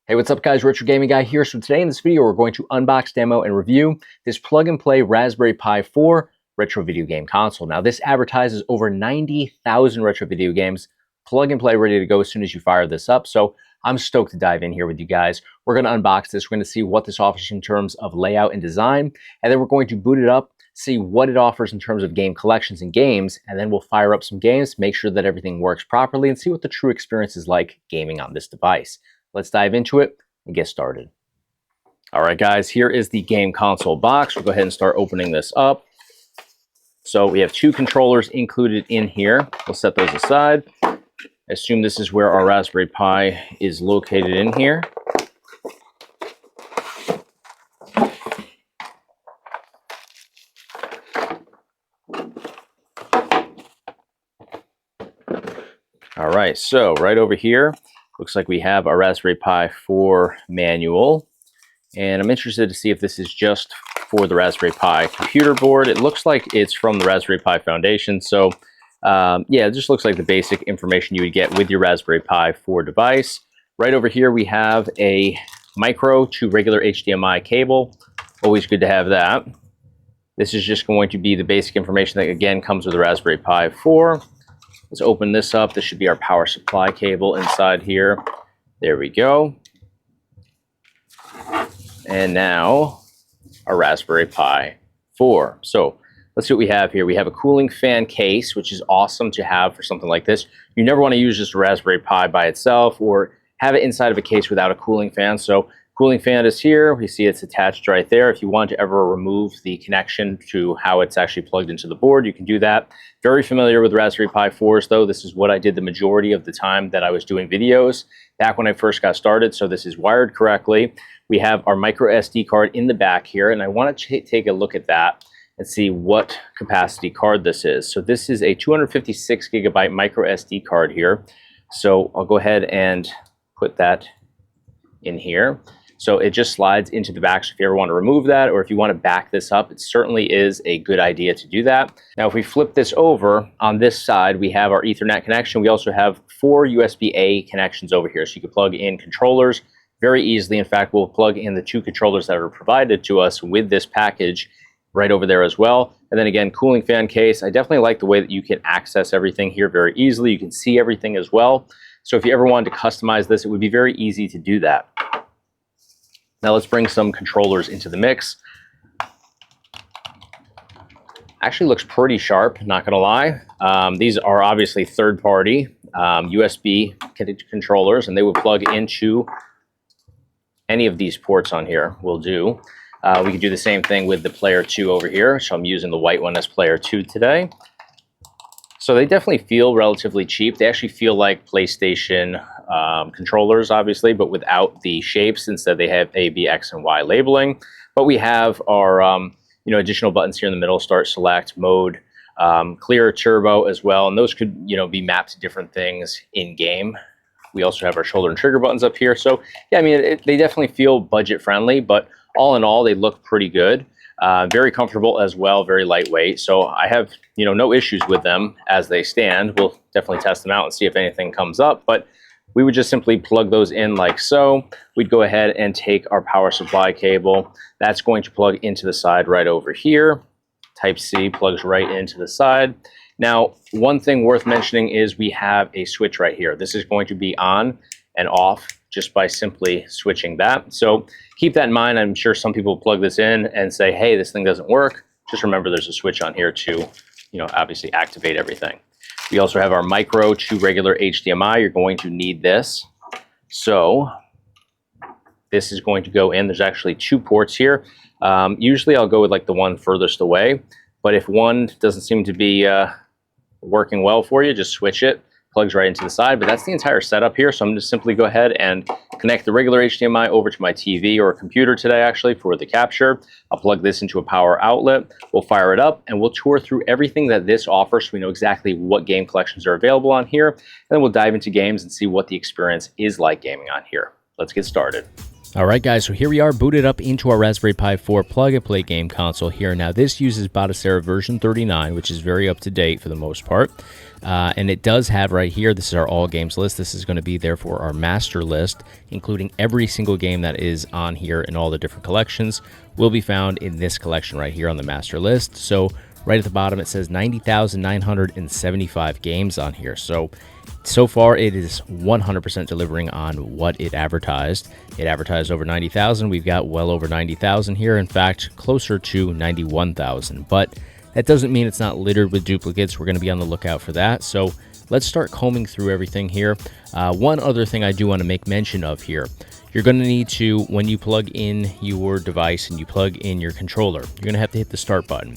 Hey, what's up guys, Retro Gaming Guy here. So today in this video, we're going to unbox, demo, and review this Plug and Play Raspberry Pi 4 retro video game console. Now this advertises over 90,000 retro video games, plug and play ready to go as soon as you fire this up. So I'm stoked to dive in here with you guys. We're gonna unbox this, we're gonna see what this offers in terms of layout and design, and then we're going to boot it up, see what it offers in terms of game collections and games, and then we'll fire up some games, make sure that everything works properly, and see what the true experience is like gaming on this device. Let's dive into it and get started. All right, guys, here is the game console box. We'll go ahead and start opening this up. So we have two controllers included in here. We'll set those aside. I assume this is where our Raspberry Pi is located in here. All right, so right over here, looks like we have our Raspberry Pi 4 manual, and I'm interested to see if this is just for the Raspberry Pi computer board. It looks like it's from the Raspberry Pi Foundation, so yeah, it just looks like the basic information you would get with your Raspberry Pi 4 device. Right over here we have a micro to regular HDMI cable. Always good to have that. This is just going to be the basic information that again comes with the Raspberry Pi 4. Let's open this up. This should be our power supply cable inside here. There we go. And now our Raspberry Pi 4. So let's see what we have here. We have a cooling fan case, which is awesome to have for something like this. You never want to use just a Raspberry Pi by itself or have it inside of a case without a cooling fan. So cooling fan is here. We see it's attached right there. If you want to ever remove the connection to how it's actually plugged into the board, you can do that. Very familiar with Raspberry Pi 4s though. This is what I did the majority of the time that I was doing videos back when I first got started. So this is wired correctly. We have our micro SD card in the back here, and I want to take a look at that and see what capacity card this is. So this is a 256 gigabyte micro SD card here. So I'll go ahead and put that in here. So it just slides into the back. So if you ever want to remove that, or if you want to back this up, it certainly is a good idea to do that. Now, if we flip this over, on this side, we have our Ethernet connection. We also have 4 USB-A connections over here. So you can plug in controllers very easily. In fact, we'll plug in the 2 controllers that are provided to us with this package right over there as well. And then again, cooling fan case. I definitely like the way that you can access everything here very easily. You can see everything as well. So if you ever wanted to customize this, it would be very easy to do that. Now let's bring some controllers into the mix. Actually looks pretty sharp, not gonna lie. These are obviously third-party USB controllers, and they would plug into any of these ports on here will do. We could do the same thing with the player 2 over here. So I'm using the white one as player 2 today. So they definitely feel relatively cheap. They actually feel like PlayStation controllers, obviously, but without the shapes. Instead, they have A, B, X, and Y labeling. But we have our additional buttons here in the middle: start, select, mode, clear, turbo as well. And those could be mapped to different things in game. We also have our shoulder and trigger buttons up here. So yeah, I mean, they definitely feel budget friendly, but all in all, they look pretty good. Very comfortable as well, very lightweight. So I have no issues with them as they stand. We'll definitely test them out and see if anything comes up, but we would just simply plug those in like so. We'd go ahead and take our power supply cable. That's going to plug into the side right over here. Type C plugs right into the side. Now, one thing worth mentioning is we have a switch right here. This is going to be on and off just by simply switching that. So keep that in mind. I'm sure some people plug this in and say, hey, this thing doesn't work. Just remember there's a switch on here to, obviously activate everything. We also have our micro to regular HDMI. You're going to need this. So this is going to go in. There's actually 2 ports here. Usually I'll go with like the one furthest away, but if one doesn't seem to be working well for you, just switch it. Plugs right into the side, but that's the entire setup here. So I'm just simply go ahead and connect the regular HDMI over to my TV or computer today, actually, for the capture. I'll plug this into a power outlet. We'll fire it up, and we'll tour through everything that this offers so we know exactly what game collections are available on here. And then we'll dive into games and see what the experience is like gaming on here. Let's get started. Alright guys, so here we are booted up into our Raspberry Pi 4 Plug Play game console here. Now this uses Batocera version 39, which is very up to date for the most part. And it does have right here, this is our all games list. This is going to be therefore our master list, including every single game that is on here in all the different collections will be found in this collection right here on the master list. So right at the bottom it says 90,975 games on here. So far, it is 100% delivering on what it advertised. It advertised over 90,000. We've got well over 90,000 here. In fact, closer to 91,000. But that doesn't mean it's not littered with duplicates. We're going to be on the lookout for that. So let's start combing through everything here. One other thing I do want to make mention of here. You're going to need to, when you plug in your device and you plug in your controller, you're going to have to hit the start button.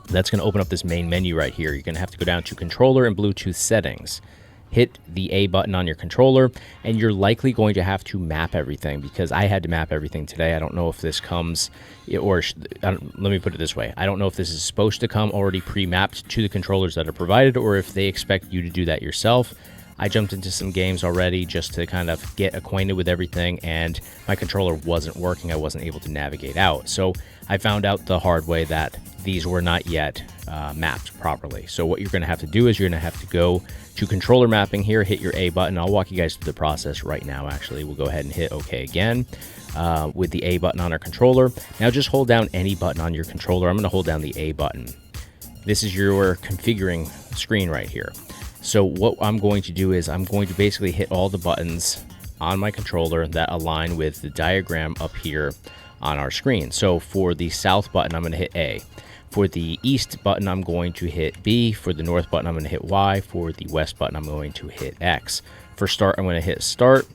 That's going to open up this main menu right here. You're going to have to go down to controller and Bluetooth settings. Hit the A button on your controller, and you're likely going to have to map everything, because I had to map everything today. I don't know if this comes, or let me put it this way. I don't know if this is supposed to come already pre-mapped to the controllers that are provided, or if they expect you to do that yourself. I jumped into some games already just to kind of get acquainted with everything, and my controller wasn't working. I wasn't able to navigate out. So I found out the hard way that these were not yet mapped properly. So what you're going to have to do is you're going to have to go to controller mapping here, hit your A button. I'll walk you guys through the process right now. Actually, we'll go ahead and hit OK again with the A button on our controller. Now just hold down any button on your controller. I'm going to hold down the A button. This is your configuring screen right here. So what I'm going to do is I'm going to basically hit all the buttons on my controller that align with the diagram up here on our screen. So for the south button, I'm going to hit A. For the east button, I'm going to hit B. For the north button, I'm going to hit Y. For the west button, I'm going to hit X. For start, I'm going to hit start.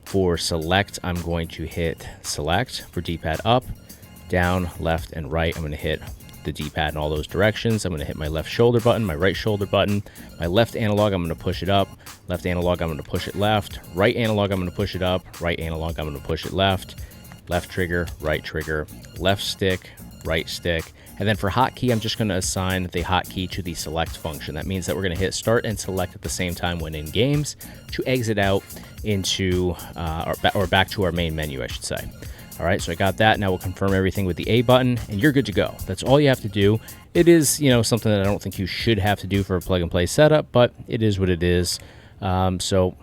For select, I'm going to hit select. For D-pad up, down, left, and right, I'm going to hit the D-pad in all those directions. I'm going to hit my left shoulder button, my right shoulder button. My left analog, I'm going to push it up. Left analog, I'm going to push it left. Right analog, I'm going to push it up. Right analog, I'm going to push it left. Left trigger, left stick, right stick. And then for hotkey, I'm just going to assign the hotkey to the select function. That means that we're going to hit start and select at the same time when in games to exit out into, or back to our main menu, I should say. All right, so I got that. Now we'll confirm everything with the A button, and you're good to go. That's all you have to do. It is, something that I don't think you should have to do for a plug-and-play setup, but it is what it is. So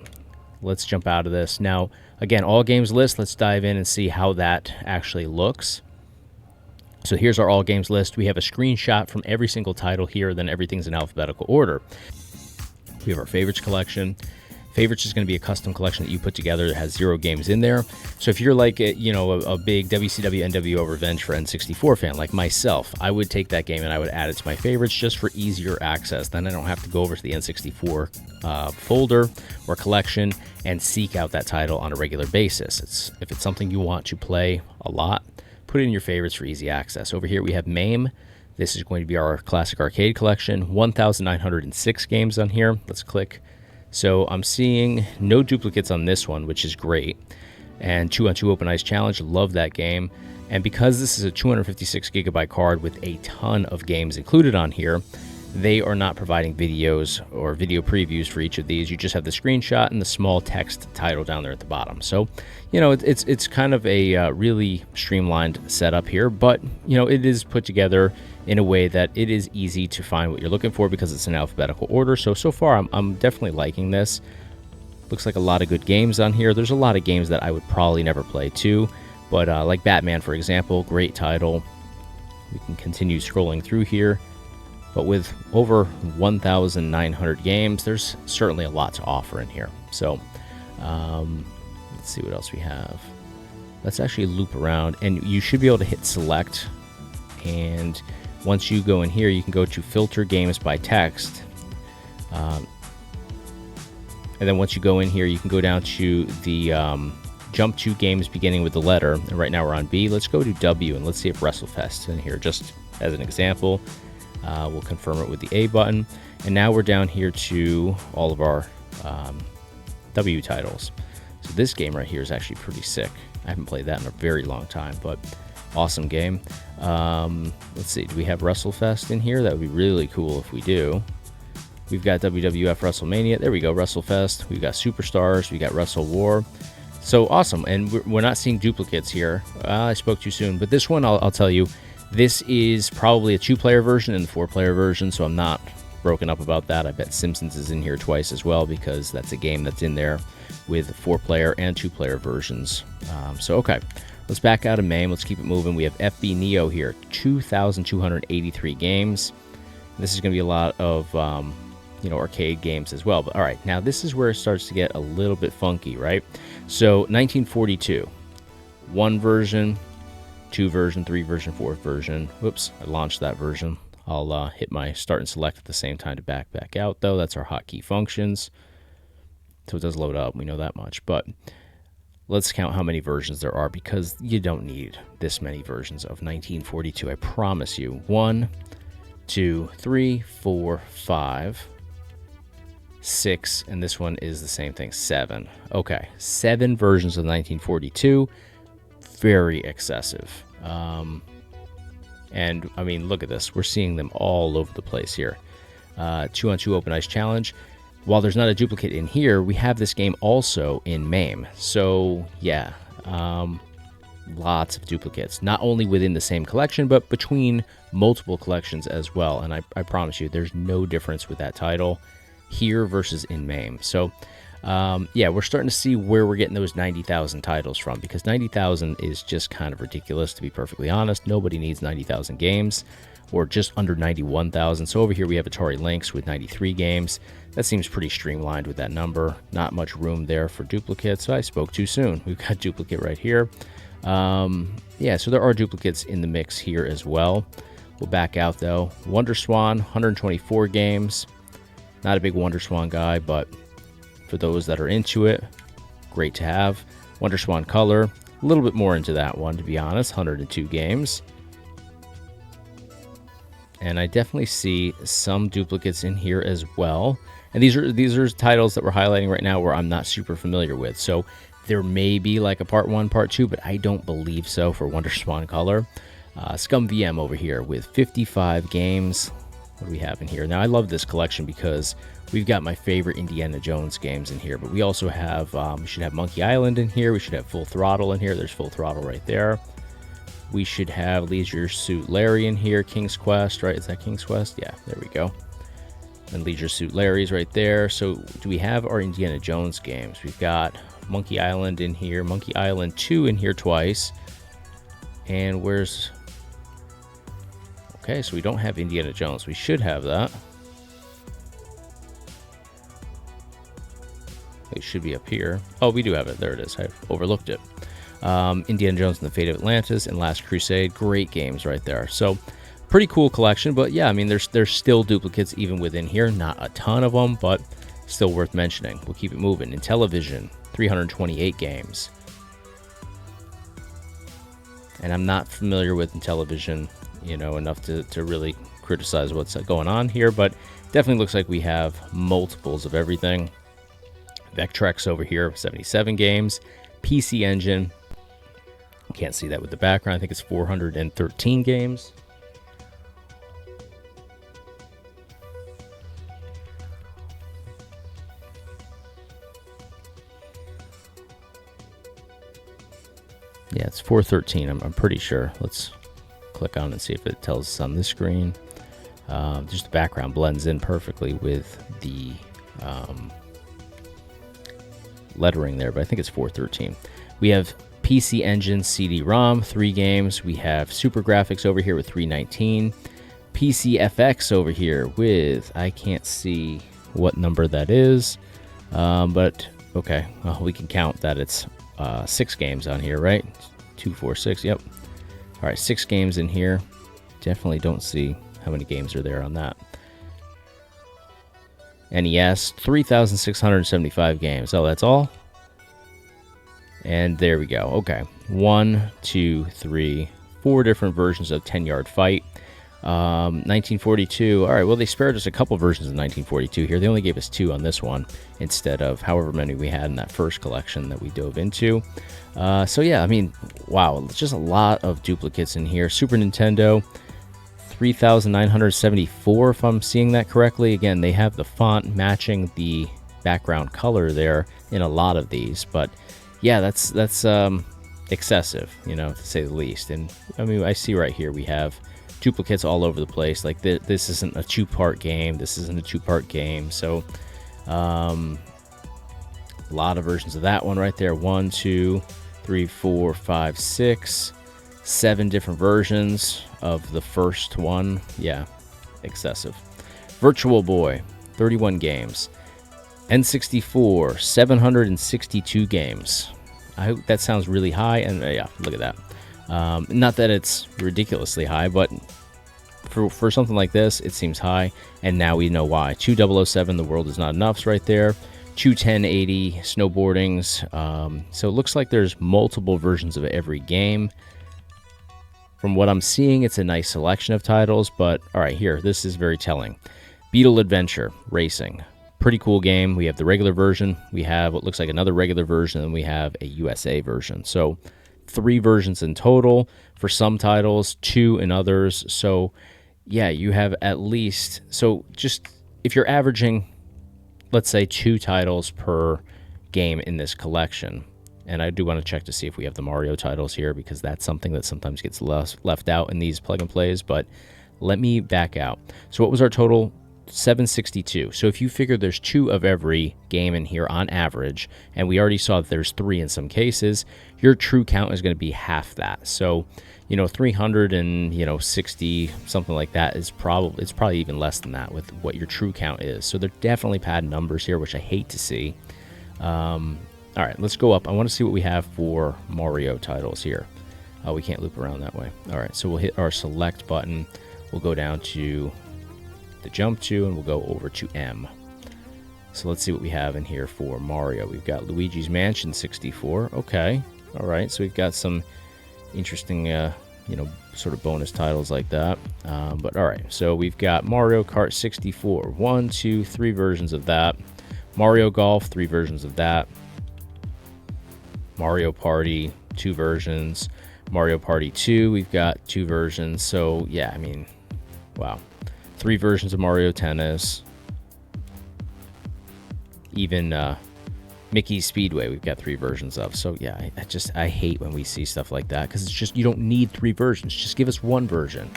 let's jump out of this. Now, again, all games list. Let's dive in and see how that actually looks. So here's our all games list. We have a screenshot from every single title here, then everything's in alphabetical order. We have our favorites collection. Favorites is going to be a custom collection that you put together that has 0 games in there. So if you're like a big WCW NWO Revenge for N64 fan like myself, I would take that game and I would add it to my favorites just for easier access. Then I don't have to go over to the N64 folder or collection and seek out that title on a regular basis. If it's something you want to play a lot, put it in your favorites for easy access. Over here we have MAME. This is going to be our classic arcade collection. 1,906 games on here. Let's click. So I'm seeing no duplicates on this one, which is great. And 2-on-2 Open Ice Challenge, love that game. And because this is a 256 gigabyte card with a ton of games included on here, they are not providing videos or video previews for each of these. You just have the screenshot and the small text title down there at the bottom. So, it's kind of a really streamlined setup here, but, it is put together in a way that it is easy to find what you're looking for because it's in alphabetical order. So far, I'm definitely liking this. Looks like a lot of good games on here. There's a lot of games that I would probably never play too, but like Batman, for example, great title. We can continue scrolling through here. But with over 1,900 games, there's certainly a lot to offer in here. So let's see what else we have. Let's actually loop around, and you should be able to hit select. And once you go in here, you can go to filter games by text. And then once you go in here, you can go down to the jump to games beginning with the letter. And right now we're on B. Let's go to W, and let's see if WrestleFest is in here, just as an example. We'll confirm it with the A button. And now we're down here to all of our W titles. So this game right here is actually pretty sick. I haven't played that in a very long time, but awesome game. Let's see, do we have WrestleFest in here? That would be really cool if we do. We've got WWF WrestleMania. There we go, WrestleFest. We've got Superstars. We got Wrestle War. So awesome, and we're not seeing duplicates here. I spoke too soon, but this one, I'll tell you, this is probably a 2-player version and the 4-player version, so I'm not broken up about that. I bet Simpsons is in here twice as well, because that's a game that's in there with 4-player and 2-player versions. So okay, let's back out of MAME. Let's keep it moving. We have FB Neo here, 2,283 games. This is going to be a lot of arcade games as well. But all right, now this is where it starts to get a little bit funky, right? So 1942, 1 version, 2 version, 3 version, 4 version. Whoops, I launched that version. I'll hit my start and select at the same time to back out, though. That's our hotkey functions. So it does load up, we know that much. But let's count how many versions there are, because you don't need this many versions of 1942, I promise you. 1, 2, 3, 4, 5, 6, and this one is the same thing, 7. Okay, 7 versions of 1942, very excessive. And I mean, look at this. We're seeing them all over the place here. 2-on-2 Open Ice Challenge. While there's not a duplicate in here, we have this game also in MAME. So yeah, lots of duplicates, not only within the same collection, but between multiple collections as well. And I promise you, there's no difference with that title here versus in MAME. So yeah, we're starting to see where we're getting those 90,000 titles from, because 90,000 is just kind of ridiculous, to be perfectly honest. Nobody needs 90,000 games, or just under 91,000. So over here we have Atari Lynx with 93 games. That seems pretty streamlined with that number. Not much room there for duplicates. So I spoke too soon. We've got duplicate right here. Yeah, so there are duplicates in the mix here as well. We'll back out though. Wonder Swan, 124 games. Not a big Wonder Swan guy, but for those that are into it, great to have. Wonder Swan Color, a little bit more into that one, to be honest. 102 games. And I definitely see some duplicates in here as well. And these are titles that we're highlighting right now where I'm not super familiar with. So there may be like a part 1, part 2, but I don't believe so for Wonder Swan Color. Scum VM over here with 55 games. What do we have in here? Now I love this collection because we've got my favorite Indiana Jones games in here, but we also have, we should have Monkey Island in here. We should have Full Throttle in here. There's Full Throttle right there. We should have Leisure Suit Larry in here. King's Quest, right? Is that King's Quest? Yeah, there we go. And Leisure Suit Larry's right there. So do we have our Indiana Jones games? We've got Monkey Island in here. Monkey Island 2 in here twice. And where's... Okay, so we don't have Indiana Jones. We should have that. It should be up here. Oh, we do have it. There it is. I overlooked it. Indiana Jones and the Fate of Atlantis and Last Crusade. Great games right there. So pretty cool collection. But yeah, I mean, there's still duplicates even within here. Not a ton of them, but still worth mentioning. We'll keep it moving. Intellivision, 328 games. And I'm not familiar with Intellivision, you know, enough to really criticize what's going on here, but definitely looks like we have multiples of everything. Vectrex over here, 77 games. PC Engine, can't see that with the background. I think it's 413 games. Yeah, it's 413. I'm pretty sure. Let's click on and see if it tells us on this screen. Just the background blends in perfectly with the lettering there, but I think it's 413. We have PC Engine CD-ROM, 3 games. We have Super Graphics over here with 319. PC FX over here with, I can't see what number that is, but okay, well, we can count that it's 6 games on here, right? 2, 4, 6, yep. All right, 6 games in here. Definitely don't see how many games are there on that. NES, 3,675 games. Oh, that's all? And there we go. Okay. 1, 2, 3, 4 different versions of 10-Yard Fight. 1942. All right, well, they spared us a couple versions of 1942 here. They only gave us 2 on this one instead of however many we had in that first collection that we dove into. So yeah, I mean, wow, just a lot of duplicates in here. Super Nintendo, 3,974, if I'm seeing that correctly. Again, they have the font matching the background color there in a lot of these, but yeah, that's excessive, to say the least. And I mean, I see right here we have duplicates all over the place. Like this isn't a two-part game. This isn't a two-part game. So a lot of versions of that one right there. 1, 2, 3, 4, 5, 6, 7 different versions of the first one. Yeah, excessive. Virtual Boy, 31 games. N64, 762 games. I hope that sounds really high, and yeah, look at that. Not that it's ridiculously high, but for something like this, it seems high, and now we know why. 2007, The World Is Not Enough's right there. 1080 snowboardings. So it looks like there's multiple versions of every game. From what I'm seeing, it's a nice selection of titles, but all right, here, this is very telling. Beetle Adventure Racing. Pretty cool game. We have the regular version, we have what looks like another regular version, and we have a USA version. So 3 versions in total for some titles, 2 in others. So yeah, you have at least, so just if you're averaging, let's say 2 titles per game in this collection, and I do want to check to see if we have the Mario titles here, because that's something that sometimes gets left out in these plug and plays, but let me back out. So what was our total? 762. So if you figure there's 2 of every game in here on average, and we already saw that there's 3 in some cases, your true count is going to be half that. So 360 something like that is probably even less than that with what your true count is. So they're definitely padded numbers here, which I hate to see. All right, let's go up. I want to see what we have for Mario titles here. Oh, we can't loop around that way. All right, so we'll hit our select button. We'll go down to the jump to, and we'll go over to M. So let's see what we have in here for Mario. We've got Luigi's Mansion 64. Okay. All right. So we've got some interesting, sort of bonus titles like that. But all right. So we've got Mario Kart 64. 1, 2, 3 versions of that. Mario Golf, 3 versions of that. Mario Party, 2 versions. Mario Party 2, we've got 2 versions. So yeah, I mean, wow. 3 versions of Mario Tennis. Even Mickey's Speedway, we've got 3 versions of. So yeah, I hate when we see stuff like that, because it's just, you don't need 3 versions. Just give us 1 version.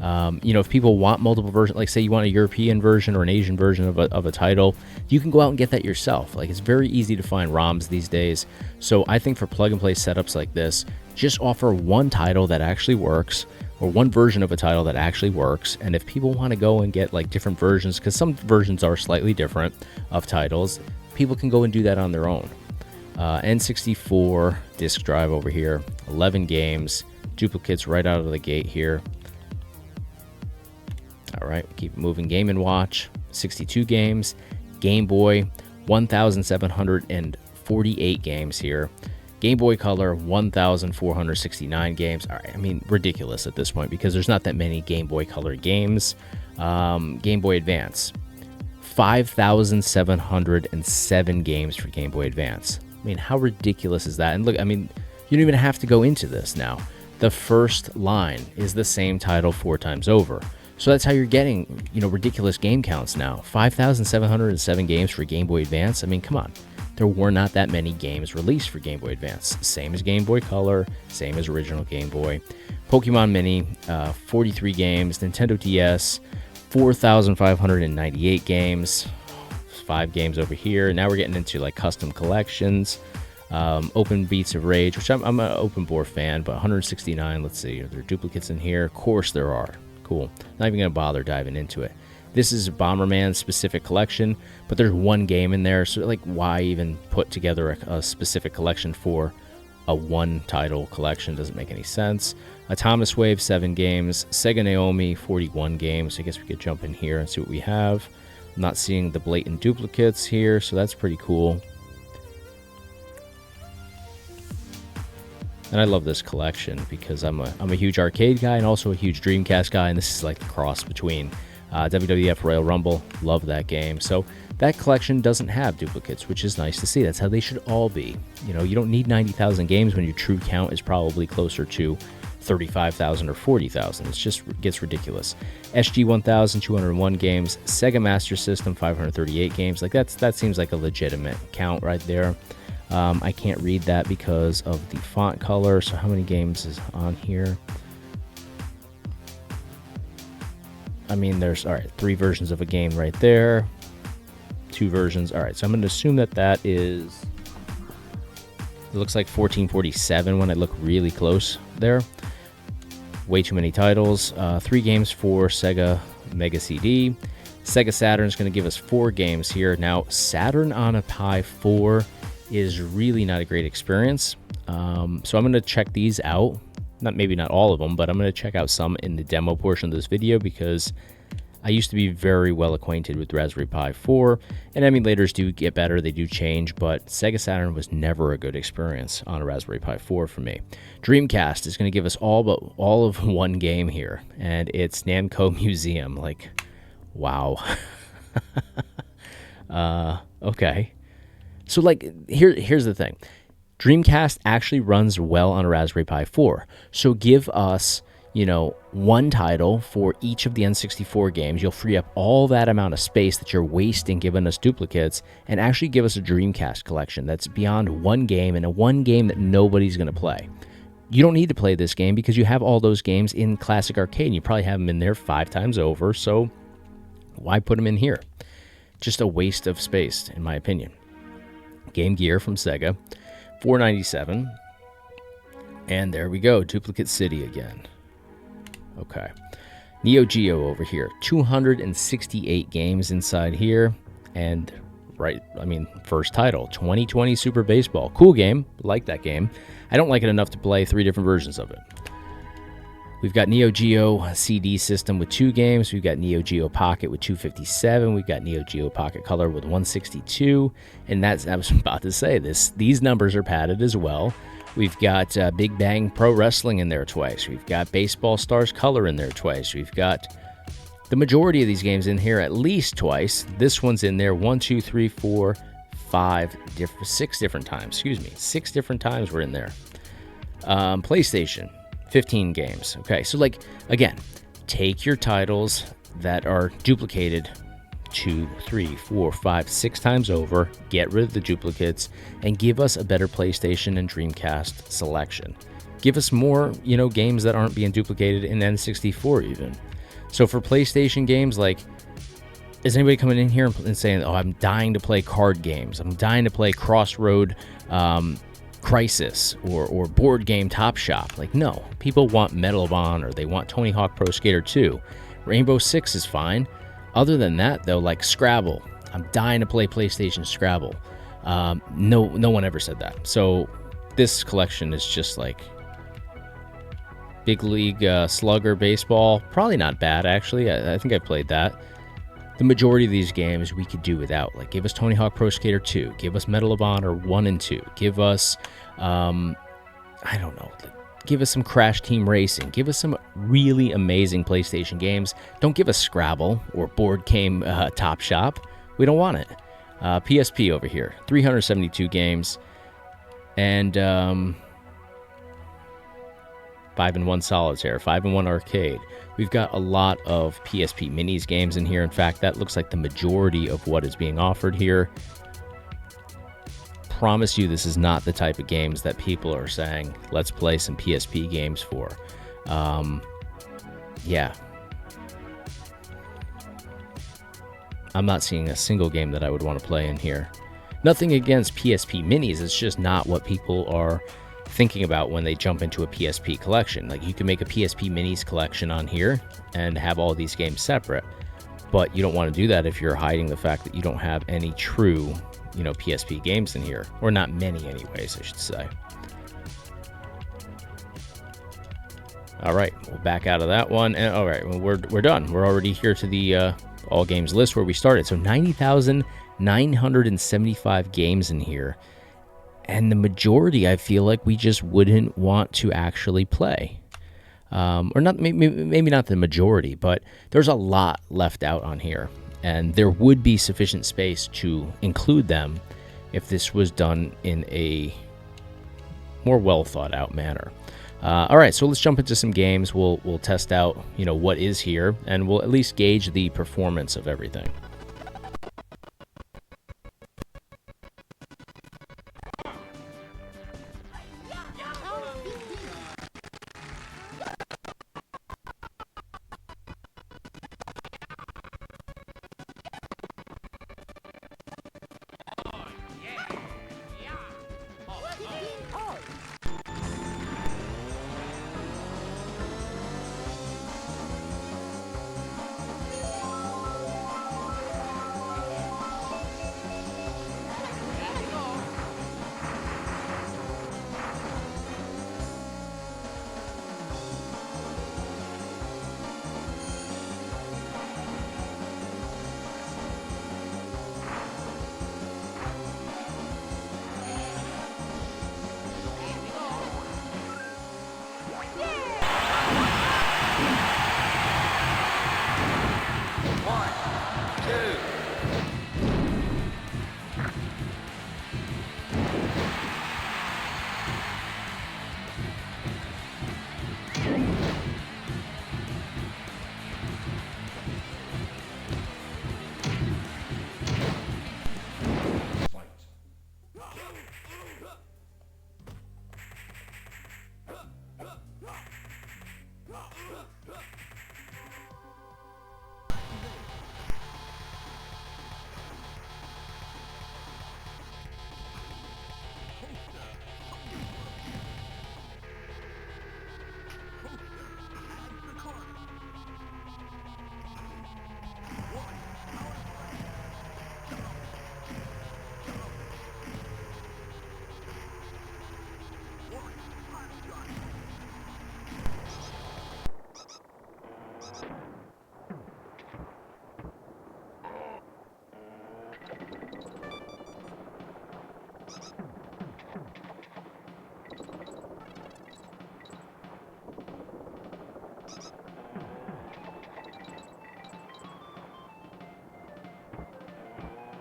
If people want multiple versions, like say you want a European version or an Asian version of a title, you can go out and get that yourself. Like, it's very easy to find ROMs these days. So I think for plug and play setups like this, just offer 1 title that actually works, or 1 version of a title that actually works. And if people want to go and get like different versions, because some versions are slightly different of titles, people can go and do that on their own. N64 disk drive over here, 11 games, duplicates right out of the gate here. All right, keep it moving. Game & Watch, 62 games. Game Boy, 1,748 games here. Game Boy Color, 1,469 games. All right, I mean, ridiculous at this point, because there's not that many Game Boy Color games. Game Boy Advance, 5,707 games for Game Boy Advance. I mean, how ridiculous is that? And look, I mean, you don't even have to go into this now. The first line is the same title 4 times over. So that's how you're getting, ridiculous game counts now. 5,707 games for Game Boy Advance. I mean, come on. There were not that many games released for Game Boy Advance. Same as Game Boy Color, same as original Game Boy. Pokemon Mini, 43 games. Nintendo DS, 4,598 games. 5 games over here. Now we're getting into like custom collections. Open Beats of Rage, which I'm an open board fan, but 169. Let's see, are there duplicates in here? Of course there are. Cool. Not even going to bother diving into it. This is a Bomberman specific collection, but there's 1 game in there, so like, why even put together a specific collection for a 1 title collection? Doesn't make any sense. Thomas Wave, 7 games. Sega Naomi, 41 games. I guess we could jump in here and see what we have. I'm not seeing the blatant duplicates here, so that's pretty cool. And I love this collection because I'm a huge arcade guy and also a huge Dreamcast guy, and this is like a cross between WWF Royal Rumble. Love that game. So that collection doesn't have duplicates, which is nice to see. That's how they should all be. You don't need 90,000 games when your true count is probably closer to 35,000 or 40,000. It just gets ridiculous. SG 1,201 games. Sega Master System, 538 games. Like that seems like a legitimate count right there. I can't read that because of the font color. So how many games is on here? I mean, there's, all right, 3 versions of a game right there. 2 versions. All right, so I'm going to assume that that is, it looks like 1447 when I look really close there. Way too many titles. 3 games for Sega Mega CD. Sega Saturn is going to give us 4 games here. Now, Saturn on a Pi 4 is really not a great experience. So I'm going to check these out. Maybe not all of them, but I'm going to check out some in the demo portion of this video because I used to be very well acquainted with Raspberry Pi 4, and emulators do get better, they do change, but Sega Saturn was never a good experience on a Raspberry Pi 4 for me. Dreamcast is going to give us all of one game here, and it's Namco Museum. Like, wow. Okay. So, like, here's the thing. Dreamcast actually runs well on a Raspberry Pi 4, so give us, you know, one title for each of the N64 games. You'll free up all that amount of space that you're wasting giving us duplicates and actually give us a Dreamcast collection that's beyond one game and a one game that nobody's going to play. You don't need to play this game because you have all those games in Classic Arcade and you probably have them in there 5 times over, so why put them in here? Just a waste of space, in my opinion. Game Gear from Sega, $497. And there we go, Duplicate City again. Okay. Neo Geo over here. 268 games inside here. And, first title, 2020 Super Baseball. Cool game. Like that game. I don't like it enough to play 3 different versions of it. We've got Neo Geo CD system with 2 games. We've got Neo Geo Pocket with 257. We've got Neo Geo Pocket Color with 162. And I was about to say this. These numbers are padded as well. We've got Big Bang Pro Wrestling in there twice. We've got Baseball Stars Color in there twice. We've got the majority of these games in here at least twice. This one's in there 6 different times. 6 different times we're in there. PlayStation, 15 games. Okay, so like, again, take your titles that are duplicated 2, 3, 4, 5, 6 times over, get rid of the duplicates, and give us a better PlayStation and Dreamcast selection. Give us more, games that aren't being duplicated in N64 even. So for PlayStation games, like, is anybody coming in here and saying, oh, I'm dying to play card games, I'm dying to play Crossroad Crisis or Board Game Top Shop? Like, no. People want Medal of Honor, they want Tony Hawk Pro Skater 2. Rainbow Six is fine. Other than that, though, like Scrabble, I'm dying to play PlayStation Scrabble. No one ever said that. So this collection is just like Big League Slugger Baseball. Probably not bad, actually. I think I played that. The majority of these games we could do without. Like, give us Tony Hawk Pro Skater 2. Give us Medal of Honor 1 and 2. Give us, give us some Crash Team Racing. Give us some really amazing PlayStation games. Don't give us Scrabble or Board Game Top Shop. We don't want it. PSP over here, 372 games. And 5-in-1 Solitaire, 5-in-1 Arcade. We've got a lot of PSP Minis games in here. In fact, that looks like the majority of what is being offered here. Promise you this is not the type of games that people are saying, let's play some PSP games for. Yeah. I'm not seeing a single game that I would want to play in here. Nothing against PSP Minis, it's just not what people are thinking about when they jump into a PSP collection. Like, you can make a PSP Minis collection on here and have all these games separate, but you don't want to do that if you're hiding the fact that you don't have any true, PSP games in here, or not many anyways, I should say. All right, we'll back out of that one, and all right, well, we're done. We're already here to the all games list where we started. So 90,975 games in here. And the majority, I feel like we just wouldn't want to actually play. Or not, maybe not the majority, but there's a lot left out on here. And there would be sufficient space to include them if this was done in a more well thought out manner. All right, so let's jump into some games. We'll test out, what is here, and we'll at least gauge the performance of everything.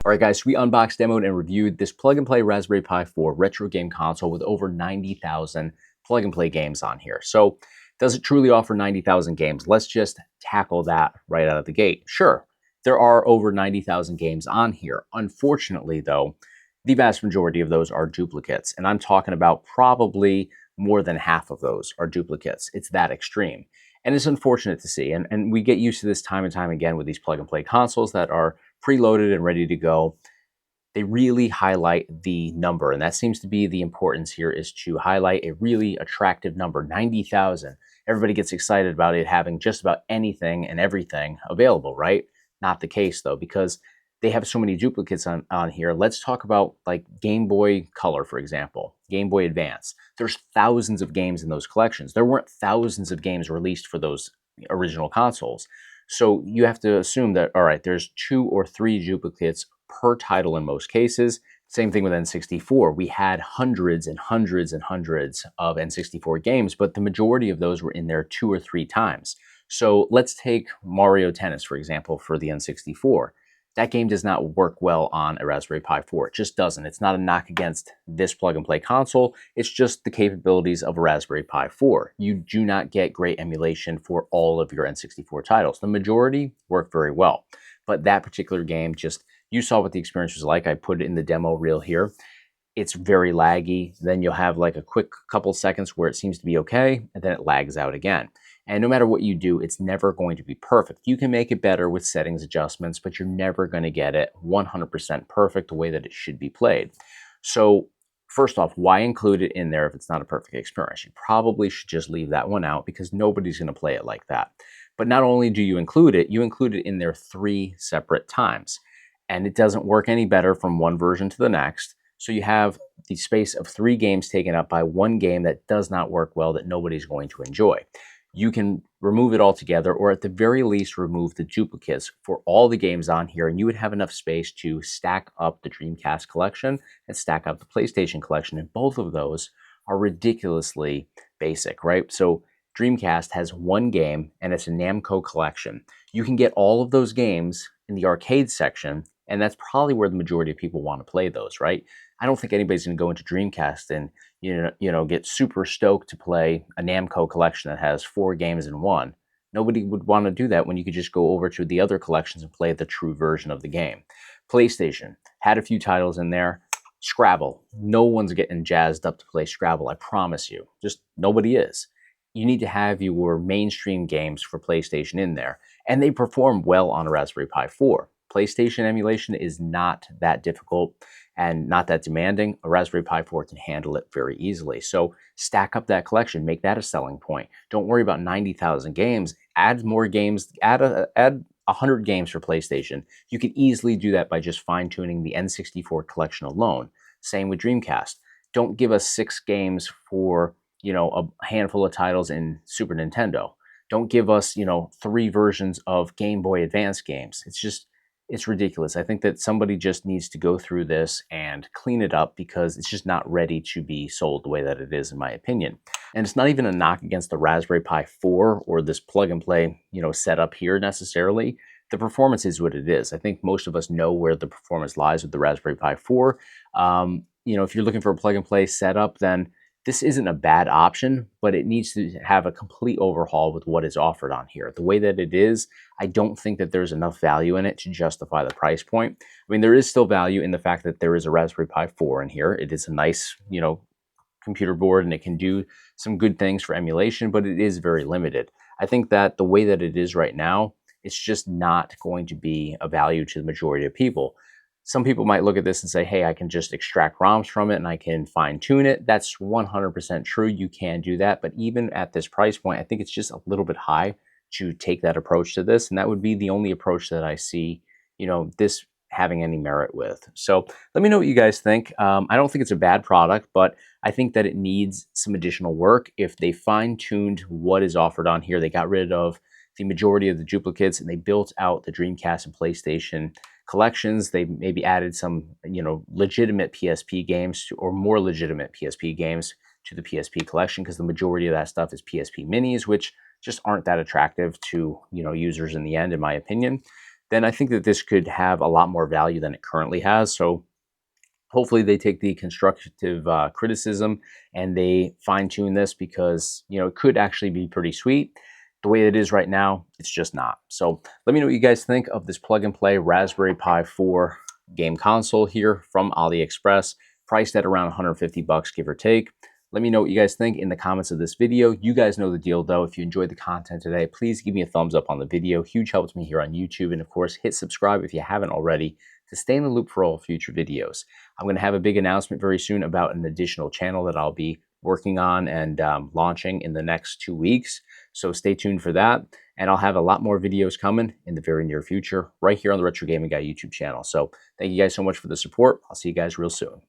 All right, guys, so we unboxed, demoed, and reviewed this Plug and Play Raspberry Pi 4 retro game console with over 90,000 plug and play games on here. So, does it truly offer 90,000 games? Let's just tackle that right out of the gate. Sure, there are over 90,000 games on here. Unfortunately, though, the vast majority of those are duplicates, and I'm talking about probably more than half of those are duplicates. It's that extreme. And it's unfortunate to see. And we get used to this time and time again with these plug and play consoles that are preloaded and ready to go. They really highlight the number, and that seems to be the importance here, is to highlight a really attractive number, 90,000. Everybody gets excited about it having just about anything and everything available, right? Not the case though, because they have so many duplicates on here. Let's talk about like Game Boy Color, for example, Game Boy Advance. There's thousands of games in those collections. There weren't thousands of games released for those original consoles. So you have to assume that, all right, there's 2 or 3 duplicates per title in most cases. Same thing with N64. We had hundreds and hundreds and hundreds of N64 games, but the majority of those were in there 2 or 3 times. So let's take Mario Tennis, for example, for the N64. That game does not work well on a Raspberry Pi 4. It just doesn't. It's not a knock against this plug and play console. It's just the capabilities of a Raspberry Pi 4. You do not get great emulation for all of your N64 titles. The majority work very well. But that particular game, just, you saw what the experience was like. I put it in the demo reel here. It's very laggy. Then you'll have like a quick couple seconds where it seems to be okay, and then it lags out again. And no matter what you do, it's never going to be perfect. You can make it better with settings adjustments, but you're never going to get it 100% perfect the way that it should be played. So first off, why include it in there if it's not a perfect experience? You probably should just leave that one out because nobody's going to play it like that. But not only do you include it in there 3 separate times. And it doesn't work any better from one version to the next. So you have the space of 3 games taken up by one game that does not work well, that nobody's going to enjoy. You can remove it altogether, or at the very least remove the duplicates for all the games on here, and you would have enough space to stack up the Dreamcast collection and stack up the PlayStation collection, and both of those are ridiculously basic, right? So Dreamcast has 1 game, and it's a Namco collection. You can get all of those games in the arcade section, and that's probably where the majority of people want to play those, right? I don't think anybody's going to go into Dreamcast and get super stoked to play a Namco collection that has 4 games in one. Nobody would want to do that when you could just go over to the other collections and play the true version of the game. PlayStation had a few titles in there. Scrabble. No one's getting jazzed up to play Scrabble, I promise you. Just nobody is. You need to have your mainstream games for PlayStation in there, and they perform well on a Raspberry Pi 4. PlayStation emulation is not that difficult and not that demanding. A Raspberry Pi 4 can handle it very easily. So stack up that collection, make that a selling point. Don't worry about 90,000 games. Add more games, add 100 games for PlayStation. You could easily do that by just fine-tuning the N64 collection alone. Same with Dreamcast. Don't give us 6 games for, a handful of titles in Super Nintendo. Don't give us, 3 versions of Game Boy Advance games. It's ridiculous. I think that somebody just needs to go through this and clean it up because it's just not ready to be sold the way that it is, in my opinion. And it's not even a knock against the Raspberry Pi 4 or this plug and play, setup here necessarily. The performance is what it is. I think most of us know where the performance lies with the Raspberry Pi 4. If you're looking for a plug and play setup, then this isn't a bad option, but it needs to have a complete overhaul with what is offered on here. The way that it is, I don't think that there's enough value in it to justify the price point. I mean, there is still value in the fact that there is a Raspberry Pi 4 in here. It is a nice, computer board, and it can do some good things for emulation, but it is very limited. I think that the way that it is right now, it's just not going to be a value to the majority of people. Some people might look at this and say, hey, I can just extract ROMs from it and I can fine tune it. That's 100% true. You can do that. But even at this price point, I think it's just a little bit high to take that approach to this. And that would be the only approach that I see, this having any merit with. So let me know what you guys think. I don't think it's a bad product, but I think that it needs some additional work. If they fine tuned what is offered on here, they got rid of the majority of the duplicates and they built out the Dreamcast and PlayStation collections. They maybe added some, legitimate PSP games or more legitimate PSP games to the PSP collection, because the majority of that stuff is PSP minis, which just aren't that attractive to, users in the end, in my opinion. Then I think that this could have a lot more value than it currently has. So hopefully they take the constructive criticism and they fine tune this, because, it could actually be pretty sweet. The way it is right now, it's just not. So let me know what you guys think of this plug and play Raspberry Pi 4 game console here from Aliexpress, priced at around 150 bucks, give or take. Let me know what you guys think in the comments of this video. You guys know the deal though. If you enjoyed the content today, please give me a thumbs up on the video. Huge help to me here on YouTube. And of course, hit subscribe if you haven't already to stay in the loop for all future videos. I'm going to have a big announcement very soon about an additional channel that I'll be working on and launching in the next 2 weeks. So stay tuned for that. And I'll have a lot more videos coming in the very near future right here on the Retro Gaming Guy YouTube channel. So thank you guys so much for the support. I'll see you guys real soon.